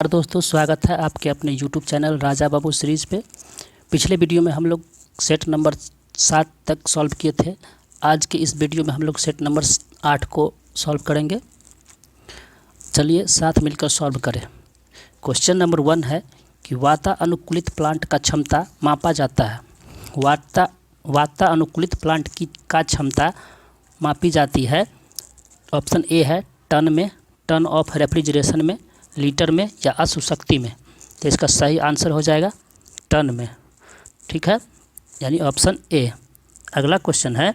नमस्कार दोस्तों, स्वागत है आपके अपने YouTube channel Raja Babu series पे। पिछले वीडियो में हम लोग सेट नंबर 7 तक सॉल्व किए थे। आज के इस वीडियो में हम लोग सेट नंबर 8 को सॉल्व करेंगे। चलिए साथ मिलकर सॉल्व करें। क्वेश्चन नंबर 1 है कि वातानुकूलित प्लांट का क्षमता मापा जाता है। वातानुकूलित प्लांट की का क्षमता मापी जाती है। ऑप्शन ए है टन में, टन ऑफ रेफ्रिजरेशन में, लीटर में या अशुशक्ति में। तो इसका सही आंसर हो जाएगा टन में। ठीक है, यानी ऑप्शन ए। अगला क्वेश्चन है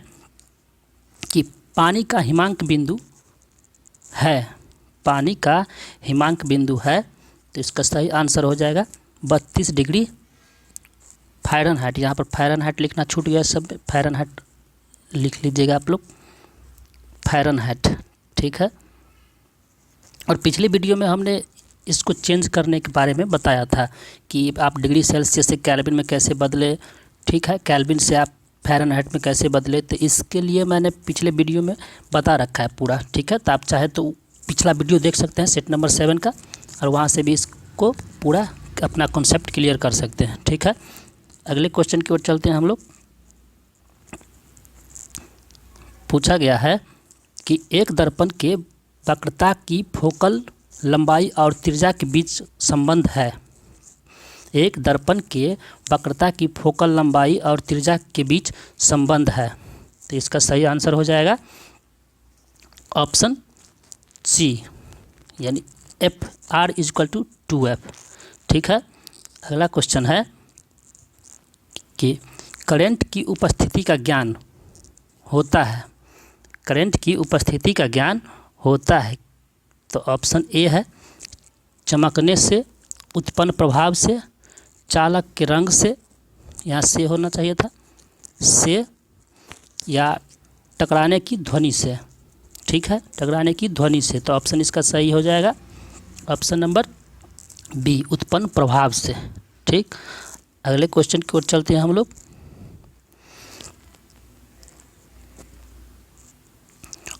कि पानी का हिमांक बिंदु है, पानी का हिमांक बिंदु है, तो इसका सही आंसर हो जाएगा 32 डिग्री फ़ारेनहाइट। यहाँ पर फ़ारेनहाइट लिखना छूट गया, सब फ़ारेनहाइट लिख लीजिएगा आप लोग, फ़ारेनहाइट। ठीक है, और पिछले वीडियो में हमने इसको चेंज करने के बारे में बताया था कि आप डिग्री सेल्सियस से केल्विन में कैसे बदले। ठीक है, केल्विन से आप फ़ारेनहाइट में कैसे बदले, तो इसके लिए मैंने पिछले वीडियो में बता रखा है पूरा। ठीक है, तो आप चाहे तो पिछला वीडियो देख सकते हैं सेट नंबर 7 का, और वहाँ से भी इसको पूरा अपना कॉन्सेप्ट क्लियर कर सकते हैं। ठीक है, अगले क्वेश्चन की ओर चलते हैं हम लोग। पूछा गया है कि एक दर्पण के वक्रता की फोकल लंबाई और त्रिज्या के बीच संबंध है। एक दर्पण के वक्रता की फोकल लंबाई और त्रिज्या के बीच संबंध है, तो इसका सही आंसर हो जाएगा ऑप्शन सी, यानी F R equal to 2F। ठीक है, अगला क्वेश्चन है कि करंट की उपस्थिति का ज्ञान होता है, करंट की उपस्थिति का ज्ञान होता है, तो ऑप्शन ए है चमकने से, उत्पन्न प्रभाव से, चालक के रंग से, यहाँ से होना चाहिए था, से, या टकराने की ध्वनि से। ठीक है, टकराने की ध्वनि से, तो ऑप्शन इसका सही हो जाएगा ऑप्शन नंबर बी, उत्पन्न प्रभाव से। ठीक, अगले क्वेश्चन की ओर चलते हैं हम लोग।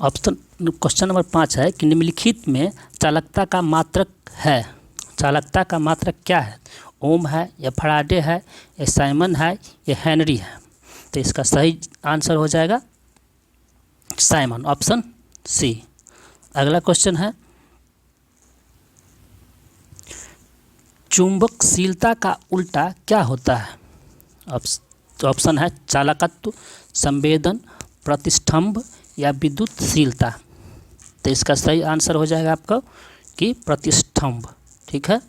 ऑप्शन क्वेश्चन नंबर 5 है कि निम्नलिखित में चालकता का मात्रक है, चालकता का मात्रक क्या है? ओम है या फराडे है या साइमन है या हेनरी है, तो इसका सही आंसर हो जाएगा साइमन, ऑप्शन सी। अगला क्वेश्चन है चुंबकशीलता का उल्टा क्या होता है? ऑप्शन है चालकत्व, संवेदन, प्रतिष्ठंभ या विद्युतशीलता, तो इसका सही आंसर हो जाएगा आपका कि प्रतिष्ठंभ। ठीक है,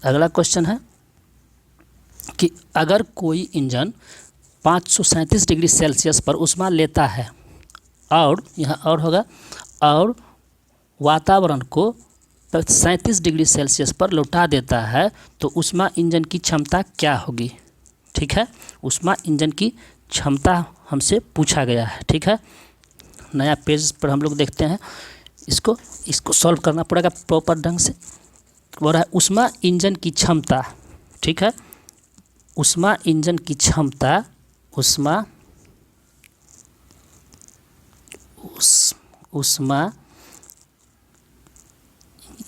अगला क्वेश्चन है कि अगर कोई इंजन 537 डिग्री सेल्सियस पर ऊष्मा लेता है और यहाँ और होगा और वातावरण को 37 डिग्री सेल्सियस पर लौटा देता है, तो ऊष्मा इंजन की क्षमता क्या होगी? ठीक है, ऊष्मा इंजन की क्षमता हमसे पूछा गया है। ठीक है, नया पेज पर हम लोग देखते हैं, इसको सॉल्व करना पड़ेगा प्रॉपर ढंग से। वो रहा ऊष्मा इंजन की क्षमता। ठीक है, ऊष्मा इंजन की क्षमता, ऊष्मा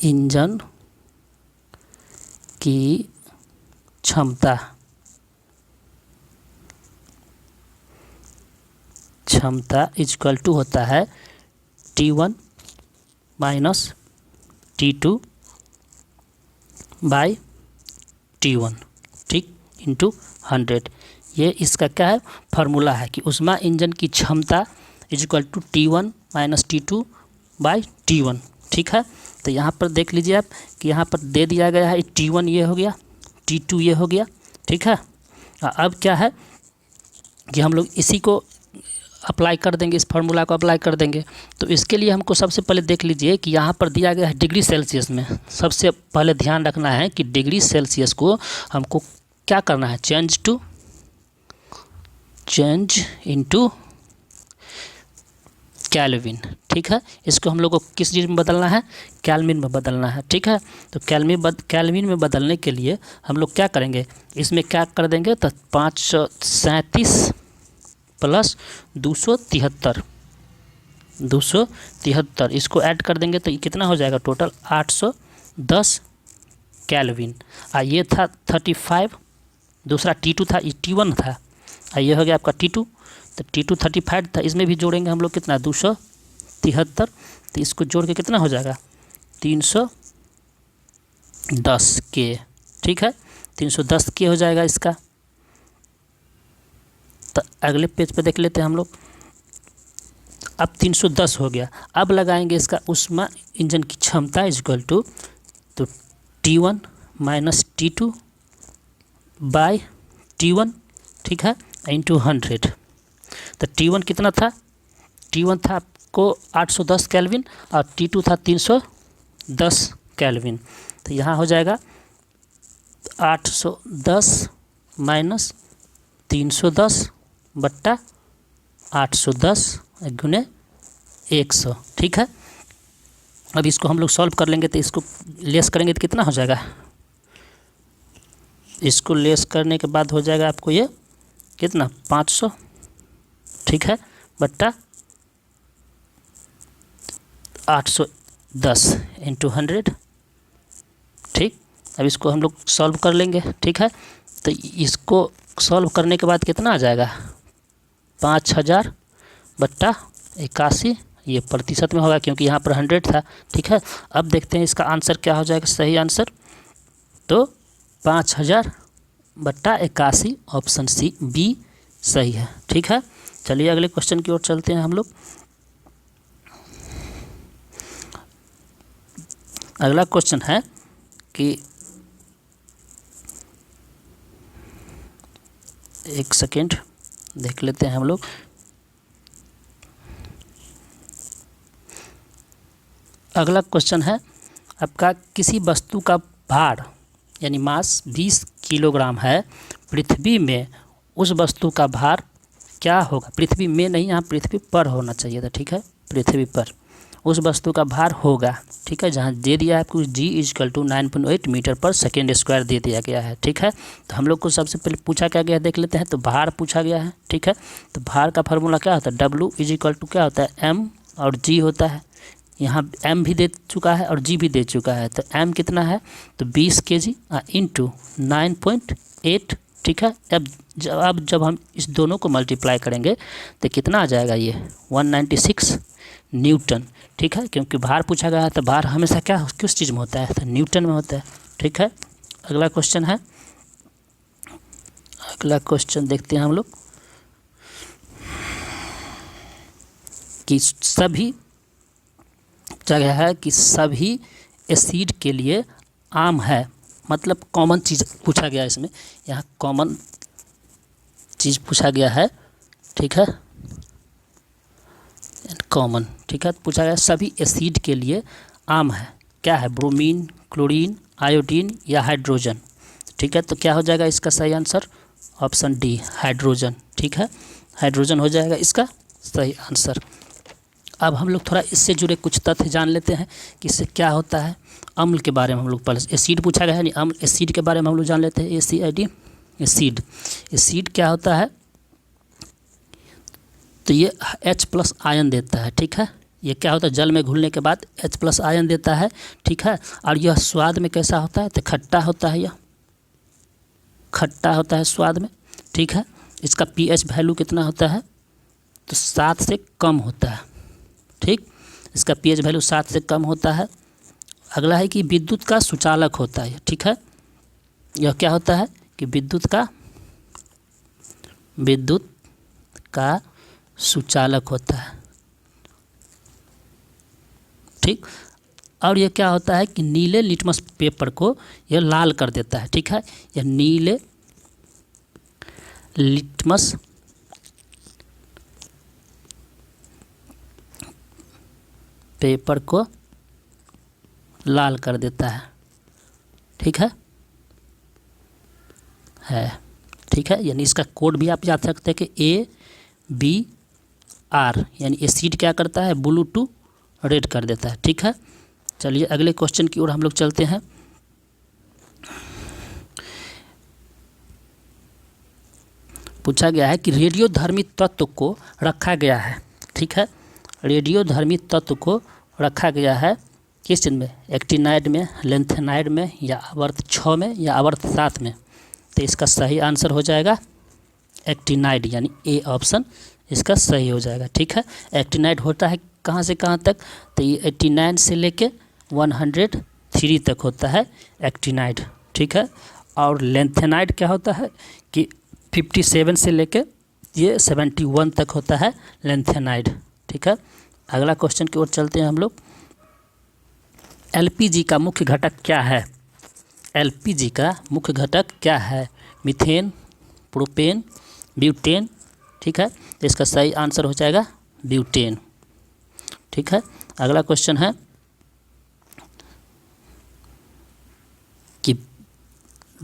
इंजन की क्षमता इक्वल टू होता है T1 minus T2 by T1, ठीक, इंटू 100। ये इसका क्या है फार्मूला है कि ऊष्मा इंजन की क्षमता equal to T1 minus T2 by T1। ठीक है, तो यहाँ पर देख लीजिए आप कि यहाँ पर दे दिया गया है T1 ये हो गया, T2 ये हो गया। ठीक है, अब क्या है कि हम लोग इसी को अप्लाई कर देंगे, इस फार्मूला को अप्लाई कर देंगे। तो इसके लिए हमको सबसे पहले देख लीजिए कि यहाँ पर दिया गया है डिग्री सेल्सियस में। सबसे पहले ध्यान रखना है कि डिग्री सेल्सियस को हमको क्या करना है, चेंज इनटू केल्विन। ठीक है, इसको हम लोग को किस चीज़ में बदलना है, केल्विन में बदलना है। ठीक है, तो केल्विन में बदलने के लिए हम लोग क्या करेंगे, इसमें क्या कर देंगे, तो 537 प्लस 273 इसको ऐड कर देंगे, तो ये कितना हो जाएगा टोटल 10 केल्विन। ये था 35, दूसरा T2 था, ये T1 था, ये हो गया आपका T2। तो T2 35 था, इसमें भी जोड़ेंगे हम लोग कितना 273, तो इसको जोड़ के कितना हो जाएगा 310 के। ठीक है, 310 के हो जाएगा इसका। तो अगले पेज पे देख लेते हैं हम लोग। अब 310 हो गया, अब लगाएंगे इसका ऊष्मा इंजन की क्षमता इक्वल टू तो T1 minus T2 bye T1, ठीक है, इंटू 100। तो T1 कितना था, T1 था आपको 810 केल्विन और T2 था 310 केल्विन। तो यहाँ हो जाएगा 810 माइनस 310 बट्टा 810 गुने 100। ठीक है, अब इसको हम लोग सॉल्व कर लेंगे, तो इसको लेस करेंगे तो कितना हो जाएगा, इसको लेस करने के बाद हो जाएगा आपको ये कितना 500, ठीक है, बट्टा 810 इंटू 100। ठीक, अब इसको हम लोग सॉल्व कर लेंगे। ठीक है, तो इसको सॉल्व करने के बाद कितना आ जाएगा 5000 बट्टा 81, ये प्रतिशत में होगा क्योंकि यहाँ पर 100 था। ठीक है, अब देखते हैं इसका आंसर क्या हो जाएगा, सही आंसर तो 5000 बट्टा 81, ऑप्शन सी बी सही है। ठीक है, चलिए अगले क्वेश्चन की ओर चलते हैं हम लोग। अगला क्वेश्चन है कि एक सेकेंड देख लेते हैं हम लोग। अगला क्वेश्चन है आपका, किसी वस्तु का भार यानी मास 20 किलोग्राम है, पृथ्वी में उस वस्तु का भार क्या होगा, पृथ्वी में नहीं, यहाँ पृथ्वी पर होना चाहिए था। ठीक है, पृथ्वी पर उस वस्तु का भार होगा। ठीक है, जहाँ दे दिया है आपको G इक्वल टू 9.8 मीटर पर सेकेंड स्क्वायर दे दिया गया है। ठीक है, तो हम लोग को सबसे पहले पूछा क्या गया देख लेते हैं। तो भार पूछा गया है। ठीक है, तो भार का फार्मूला क्या होता है, W इज इक्वल टू क्या होता है M और G होता है। यहाँ M भी दे चुका है और G भी दे चुका है। तो M कितना है तो 20 kg इंटू 9.8। ठीक है, अब जब हम इस दोनों को मल्टीप्लाई करेंगे तो कितना आ जाएगा ये 196 न्यूटन। ठीक है, क्योंकि भार पूछा गया है तो भार हमेशा क्या किस चीज़ में होता है तो न्यूटन में होता है। ठीक है, अगला क्वेश्चन है, अगला क्वेश्चन देखते हैं हम लोग कि सभी जगह है कि सभी एसिड के लिए आम है, मतलब कॉमन चीज़ पूछा गया है इसमें, यहाँ कॉमन चीज़ पूछा गया है। ठीक है, कॉमन, ठीक है, पूछा गया सभी एसिड के लिए आम है, क्या है ब्रोमीन, क्लोरीन, आयोडीन या हाइड्रोजन। ठीक है, तो क्या हो जाएगा इसका सही आंसर, ऑप्शन डी हाइड्रोजन। ठीक है, हाइड्रोजन हो जाएगा इसका सही आंसर। अब हम लोग थोड़ा इससे जुड़े कुछ तथ्य जान लेते हैं कि इससे क्या होता है। अम्ल के बारे में हम लोग पहले, एसिड पूछा गया है नहीं, अम्ल एसिड के बारे में हम लोग जान लेते हैं। ACID एसिड, एसिड क्या होता है तो ये H+ आयन देता है। ठीक है, ये क्या होता है जल में घुलने के बाद H+ आयन देता है। ठीक है, और यह स्वाद में कैसा होता है तो खट्टा होता है, यह खट्टा होता है स्वाद में। ठीक है, इसका pH वैल्यू कितना होता है तो 7 से कम होता है। ठीक, इसका pH वैल्यू 7 से कम होता है। अगला है कि विद्युत का सुचालक होता है। ठीक है, यह क्या होता है कि विद्युत का सुचालक होता है। ठीक, और यह क्या होता है कि नीले लिटमस पेपर को यह लाल कर देता है। ठीक है, यह नीले लिटमस पेपर को लाल कर देता है। ठीक है, ठीक है, यानी इसका कोड भी आप याद सकते हैं कि ABR, यानी एसिड क्या करता है ब्लू टू रेड कर देता है। ठीक है, चलिए अगले क्वेश्चन की ओर हम लोग चलते हैं। पूछा गया है कि रेडियोधर्मी तत्व को रखा गया है। ठीक है, रेडियोधर्मी तत्व को रखा गया है किस चीज़ में, एक्टिनाइड में, लेंथेनाइड में, या आवर्त 6 में, या आवर्त 7 में। तो इसका सही आंसर हो जाएगा एक्टिनाइड, यानी ए ऑप्शन इसका सही हो जाएगा। ठीक है, एक्टिनाइड होता है कहाँ से कहाँ तक, तो ये 89 से लेके 103 तक होता है एक्टिनाइड। ठीक है, और लेंथेनाइड क्या होता है कि 57 से लेके ये 71 तक होता है लेंथेनाइड। ठीक है, अगला क्वेश्चन की ओर चलते हैं हम लोग। एलपीजी का मुख्य घटक क्या है? एलपीजी का मुख्य घटक क्या है? Methane, propane, butane. ठीक है, तो इसका सही आंसर हो जाएगा ब्यूटेन। ठीक है, अगला क्वेश्चन है कि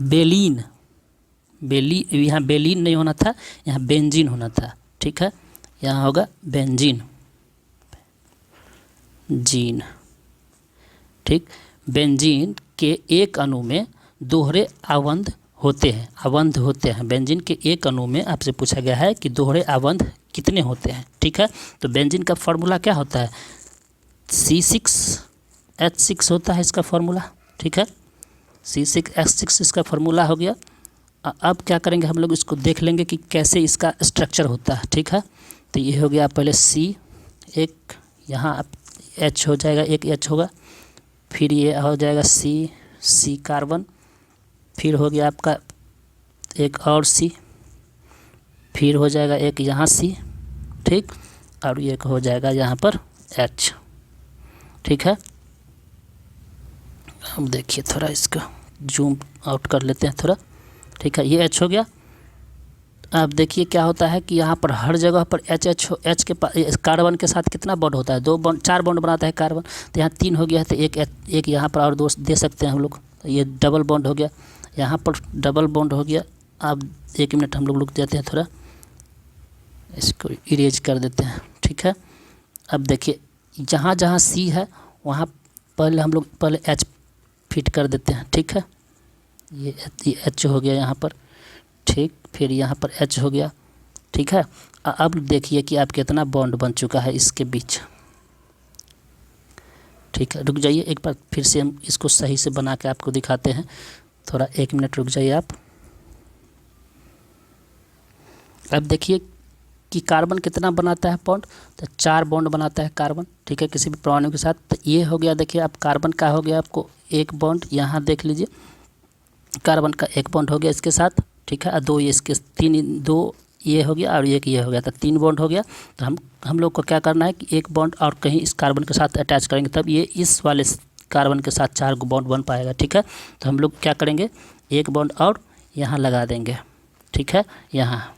बेलीन, यहाँ बेलीन नहीं होना था, यहाँ बेंजीन होना था। ठीक है, यहाँ होगा बेंजीन, जीन। ठीक, बेंजीन के एक अणु में दोहरे आबंध होते हैं, आबंध होते हैं। बेंजीन के एक अणु में आपसे पूछा गया है कि दोहरे आबंध कितने होते हैं। ठीक है, तो बेंजीन का फॉर्मूला क्या होता है, C6H6 होता है इसका फॉर्मूला। ठीक है, C6H6 इसका फॉर्मूला हो गया। अब क्या करेंगे हम लोग, इसको देख लेंगे कि कैसे इसका स्ट्रक्चर होता है। ठीक है, तो ये हो गया पहले C, एक यहाँ H हो जाएगा, एक H होगा, फिर ये हो जाएगा C कार्बन, फिर हो गया आपका एक और C, फिर हो जाएगा एक यहाँ C। ठीक, और एक हो जाएगा यहाँ पर H। ठीक है, अब देखिए थोड़ा इसका जूम आउट कर लेते हैं थोड़ा। ठीक है, ये H हो गया। अब देखिए क्या होता है कि यहाँ पर हर जगह पर H के पास कार्बन के साथ कितना बॉन्ड होता है, 2 बॉन्ड, 4 बॉन्ड बनाता है कार्बन। तो यहाँ 3 हो गया है, तो एक यहाँ पर और 2 दे सकते हैं हम लोग। तो ये डबल बॉन्ड हो गया, यहाँ पर डबल बॉन्ड हो गया। अब 1 मिनट हम लोग रुक जाते हैं, थोड़ा इसको इरेज कर देते हैं। ठीक है, अब देखिए जहाँ जहाँ C है वहाँ पहले हम लोग पहले H फिट कर देते हैं। ठीक है, ये H हो गया यहाँ पर। ठीक, फिर यहाँ पर H हो गया। ठीक है, अब देखिए कि आप कितना बॉन्ड बन चुका है इसके बीच। ठीक है, रुक जाइए एक बार, फिर से हम इसको सही से बना के आपको दिखाते हैं। थोड़ा 1 मिनट रुक जाइए आप। अब देखिए कि कार्बन कितना बनाता है बॉन्ड, तो 4 बॉन्ड बनाता है कार्बन। ठीक है, किसी भी परमाणु के साथ। तो ये हो गया, देखिए आप कार्बन का हो गया आपको 1 बॉन्ड, यहाँ देख लीजिए कार्बन का 1 बॉन्ड हो गया इसके साथ। ठीक है, और 2 ये इसके 3, 2 ये हो गया और 1 ये हो गया, तो 3 बॉन्ड हो गया। तो हम लोग को क्या करना है कि 1 बॉन्ड और कहीं इस कार्बन के साथ अटैच करेंगे, तब ये इस वाले कार्बन के साथ 4 बॉन्ड बन पाएगा। ठीक है, तो हम लोग क्या करेंगे, 1 बॉन्ड और यहाँ लगा देंगे। ठीक है, यहाँ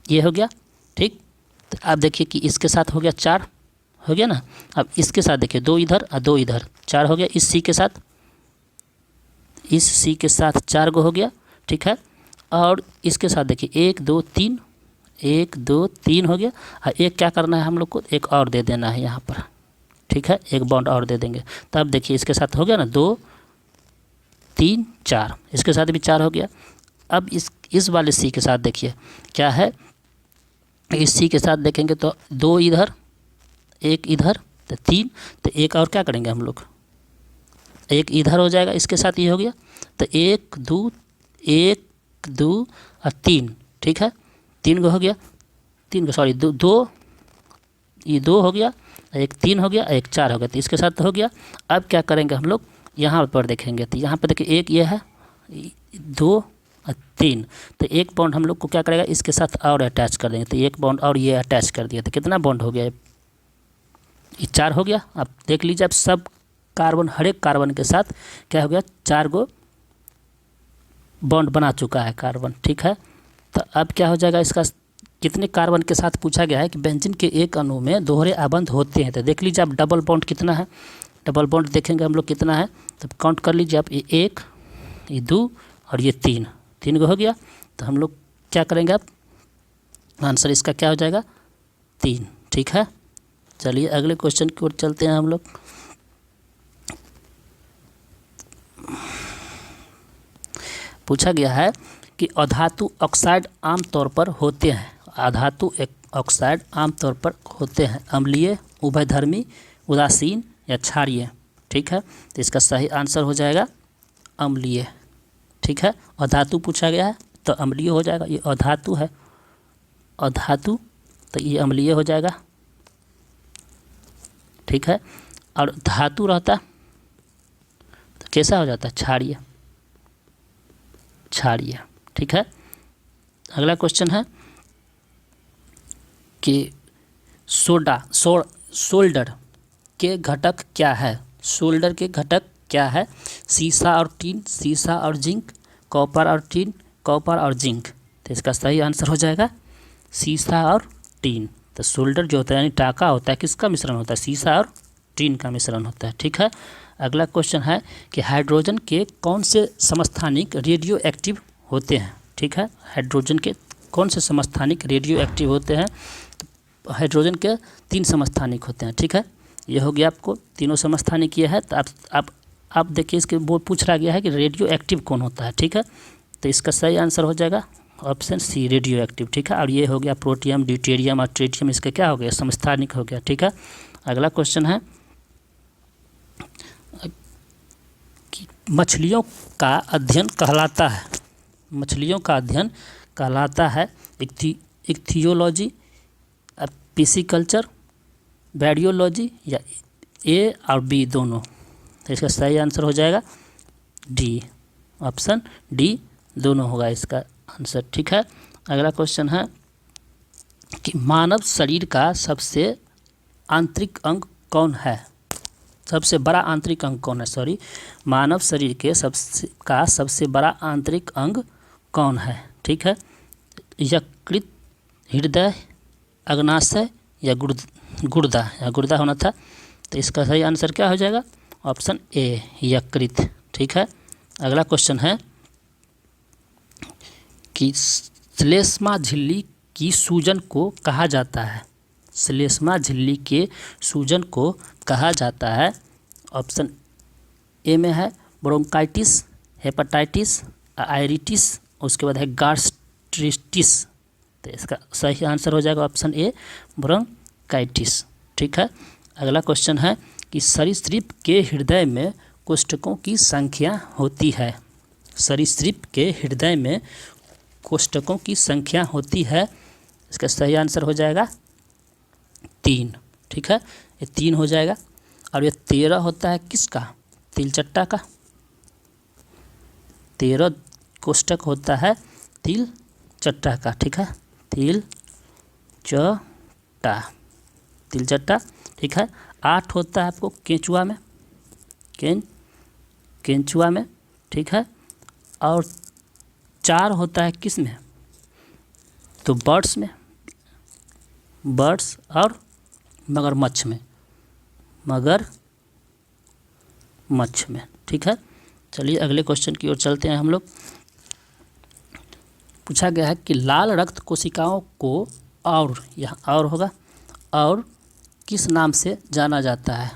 ये हो गया। ठीक, तो आप देखिए कि इसके साथ हो गया 4 हो गया ना। अब इसके साथ देखिए 2 इधर और 2 इधर, 4 हो गया। इस C के साथ, इस C के साथ 4 गो हो गया। ठीक है, और इसके साथ देखिए 1 2 3, 1 2 3 हो गया। और एक क्या करना है हम लोग को, एक और दे देना है यहाँ पर। ठीक है, 1 बॉन्ड और दे देंगे। तब देखिए इसके साथ हो गया ना 2 3 4, इसके साथ भी 4 हो गया। अब इस वाले C के साथ देखिए क्या है, इस C के साथ देखेंगे तो 2 इधर 1 इधर, तो 3, तो एक और क्या करेंगे हम लोग, 1 इधर हो जाएगा, इसके साथ ये हो गया। तो 1 2 और 3। ठीक है, 3 गो हो गया, 3 गो सॉरी 2 ये 2 हो गया, एक 3 हो गया, एक 4 हो गया। तो इसके साथ तो हो गया। अब क्या करेंगे हम लोग, यहाँ पर देखेंगे तो यहाँ पर देखिए 1 ये है, 2 और 3, तो 1 बॉन्ड हम लोग को क्या करेगा, इसके साथ और अटैच कर देंगे। तो 1 बॉन्ड और ये अटैच कर दिया, तो कितना बॉन्ड हो गया, ये 4 हो गया। आप देख लीजिए, आप सब कार्बन, हर एक कार्बन के साथ क्या हो गया, 4 गो बॉन्ड बना चुका है कार्बन। ठीक है, तो अब क्या हो जाएगा, इसका कितने कार्बन के साथ पूछा गया है कि बेंजीन के एक अणु में दोहरे आबंध होते हैं। तो देख लीजिए आप डबल बॉन्ड कितना है, डबल बॉन्ड देखेंगे हम लोग कितना है, तो काउंट कर लीजिए आप, ये 1 ये 2 और ये 3 गो हो गया। तो हम लोग क्या करेंगे, आप आंसर इसका क्या हो जाएगा, 3। ठीक है, चलिए अगले क्वेश्चन की ओर चलते हैं हम लोग। पूछा गया है कि अधातु ऑक्साइड आमतौर पर होते हैं, अधातु ऑक्साइड आमतौर पर होते हैं अम्लीय, उभयधर्मी, उदासीन या क्षारीय। ठीक है। तो इसका सही आंसर हो जाएगा अम्लीय, ठीक है। अधातु पूछा गया है तो अम्लीय हो जाएगा, ये अधातु है, अधातु तो ये अम्लीय हो जाएगा, ठीक है। और धातु रहता तो कैसा हो जाता है, क्षारीय, क्षारीय, ठीक है। अगला क्वेश्चन है कि सोल्डर के घटक क्या है, सोल्डर के घटक क्या है, सीसा और टीन, सीसा और जिंक, कॉपर और टीन, कॉपर और जिंक। तो इसका सही आंसर हो जाएगा सीसा और टीन। तो सोल्डर जो होता है यानी टाका होता है, किसका मिश्रण होता है, सीसा और टीन का मिश्रण होता है, ठीक है। अगला क्वेश्चन है कि हाइड्रोजन के कौन से समस्थानिक रेडियो एक्टिव होते हैं, ठीक है। हाइड्रोजन के कौन से समस्थानिक रेडियो एक्टिव होते हैं, तो हाइड्रोजन के 3 समस्थानिक होते हैं, ठीक है। ये हो गया आपको तीनों समस्थानिक ये है। तो आप देखिए इसके बोर्ड पूछ रहा गया है कि रेडियो एक्टिव कौन होता है, ठीक है। तो इसका सही आंसर हो जाएगा ऑप्शन सी रेडियो एक्टिव, ठीक है। और ये हो गया प्रोटियम, ड्यूटेरियम और ट्रिटियम, इसका क्या हो गया, समस्थानिक हो गया, ठीक है। अगला क्वेश्चन है कि मछलियों का अध्ययन कहलाता है, मछलियों का अध्ययन कहलाता है इक्थियोलॉजी, पिसिकल्चर, बैरियोलॉजी या ए और बी दोनों। तो इसका सही आंसर हो जाएगा डी, ऑप्शन डी दोनों होगा इसका आंसर, ठीक है। अगला क्वेश्चन है कि मानव शरीर का सबसे आंतरिक अंग कौन है, सबसे बड़ा आंतरिक अंग कौन है, सॉरी, मानव शरीर के सबसे बड़ा आंतरिक अंग कौन है, ठीक है। यकृत, हृदय, अग्नाशय या गुर्दा होना था। तो इसका सही आंसर क्या हो जाएगा, ऑप्शन ए यकृत, ठीक है। अगला क्वेश्चन है कि श्लेष्मा झिल्ली की सूजन को कहा जाता है, श्लेष्मा झिल्ली के सूजन को कहा जाता है। ऑप्शन ए में है ब्रोंकाइटिस, हेपेटाइटिस, आयरिटिस, उसके बाद है गास्ट्रिटिस। तो इसका सही आंसर हो जाएगा ऑप्शन ए ब्रोंकाइटिस, ठीक है। अगला क्वेश्चन है कि सरीसृप के हृदय में कोष्ठकों की संख्या होती है, सरीसृप के हृदय में कोष्ठकों की संख्या होती है। इसका सही आंसर हो जाएगा 3, ठीक है, ये 3 हो जाएगा। और ये 13 होता है किसका, तिलचट्टा का, 13 कोष्ठक होता है तिलचट्टा का, ठीक है, तिलचट्टा, ठीक है। 8 होता है आपको केंचुआ में, केंचुआ में, ठीक है। और 4 होता है किस में, तो बर्ड्स में, बर्ड्स और मगरमच्छ में, मगरमच्छ में, ठीक है। चलिए अगले क्वेश्चन की ओर चलते हैं हम लोग। पूछा गया है कि लाल रक्त कोशिकाओं को और, यहाँ और होगा, और किस नाम से जाना जाता है,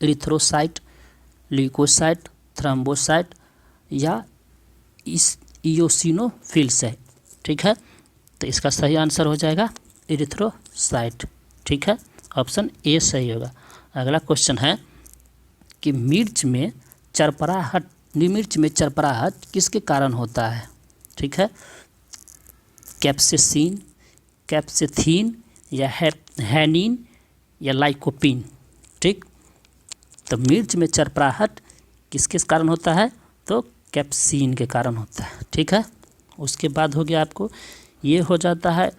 एरिथ्रोसाइट, ल्यूकोसाइट, थ्रोम्बोसाइट या इयोसिनोफिल्स है, ठीक है। तो इसका सही आंसर हो जाएगा एरिथ्रोसाइट, ठीक है, ऑप्शन ए सही होगा। अगला क्वेश्चन है कि मिर्च में चरपराहट किसके कारण होता है, ठीक है, कैप्सेथीन या हैनिन या लाइकोपिन, ठीक। तो मिर्च में चरपराहट किसके कारण होता है, तो कैप्सीन के कारण होता है, ठीक है। उसके बाद हो गया आपको ये हो जाता है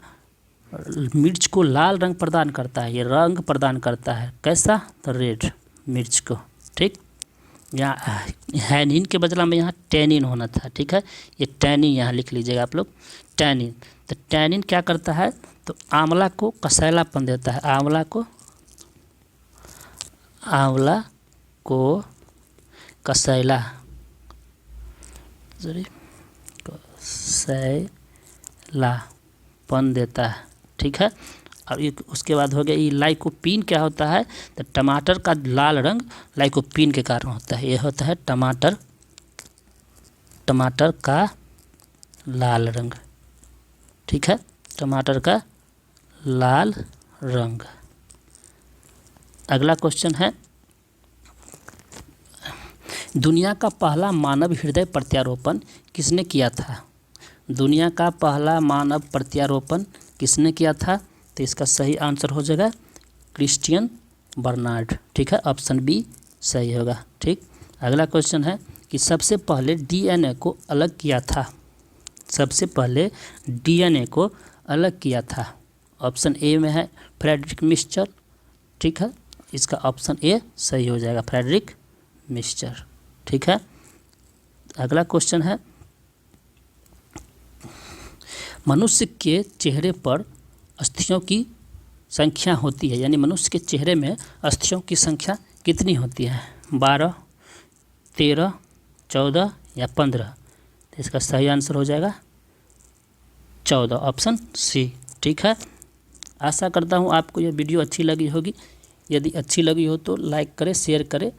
मिर्च को लाल रंग प्रदान करता है, ये रंग प्रदान करता है कैसा, तो रेड मिर्च को, ठीक। यहाँ हैनिन के बदला में यहाँ टैनिन होना था, ठीक है, ये टैनिन यहाँ लिख लीजिएगा आप लोग, टैनिन। तो टैनिन क्या करता है, तो आंवला को कसैलापन देता है, आंवला को कसैलापन देता है, ठीक है। और उसके बाद हो गया ये लाइकोपीन क्या होता है, तो टमाटर का लाल रंग लाइकोपीन के कारण होता है, ये होता है टमाटर का लाल रंग, ठीक है, टमाटर का लाल रंग। अगला क्वेश्चन है दुनिया का पहला मानव हृदय प्रत्यारोपण किसने किया था? दुनिया का पहला मानव प्रत्यारोपण किसने किया था? तो इसका सही आंसर हो जाएगा क्रिस्टियन बर्नार्ड। ठीक है, ऑप्शन बी सही होगा। ठीक, अगला क्वेश्चन है कि सबसे पहले डीएनए को अलग किया था। सबसे पहले डीएनए को अलग किया था। ऑप्शन ए में है फ्रेडरिक मिस्चर। ठीक है, इसका ऑप्शन ए सही हो जाएगा, फ्रेडरिक मिस्चर। ठीक है, अगला क्वेश्चन है मनुष्य के चेहरे पर अस्थियों की संख्या होती है, यानी मनुष्य के चेहरे में अस्थियों की संख्या कितनी होती है? 12, 13, 14 या 15? तो इसका सही आंसर हो जाएगा 14, ऑप्शन सी। ठीक है, आशा करता हूँ आपको यह वीडियो अच्छी लगी होगी। यदि अच्छी लगी हो तो लाइक करें, शेयर करें।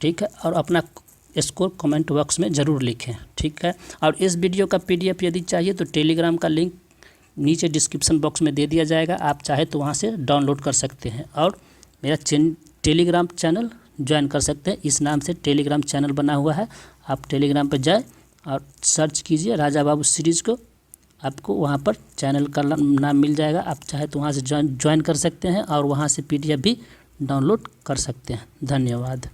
ठीक है, और अपना स्कोर कमेंट बॉक्स में ज़रूर लिखें। ठीक है, और इस वीडियो का PDF यदि चाहिए तो टेलीग्राम का लिंक नीचे डिस्क्रिप्शन बॉक्स में दे दिया जाएगा, आप चाहे तो वहाँ से डाउनलोड कर सकते हैं। और मेरा टेलीग्राम चैनल ज्वाइन कर सकते हैं, इस नाम से टेलीग्राम चैनल बना हुआ है। आप टेलीग्राम पर जाएँ और सर्च कीजिए राजा बाबू सीरीज़ को, आपको वहाँ पर चैनल का नाम मिल जाएगा। आप चाहे तो वहाँ से ज्वाइन कर सकते हैं और वहाँ से PDF भी डाउनलोड कर सकते हैं। धन्यवाद।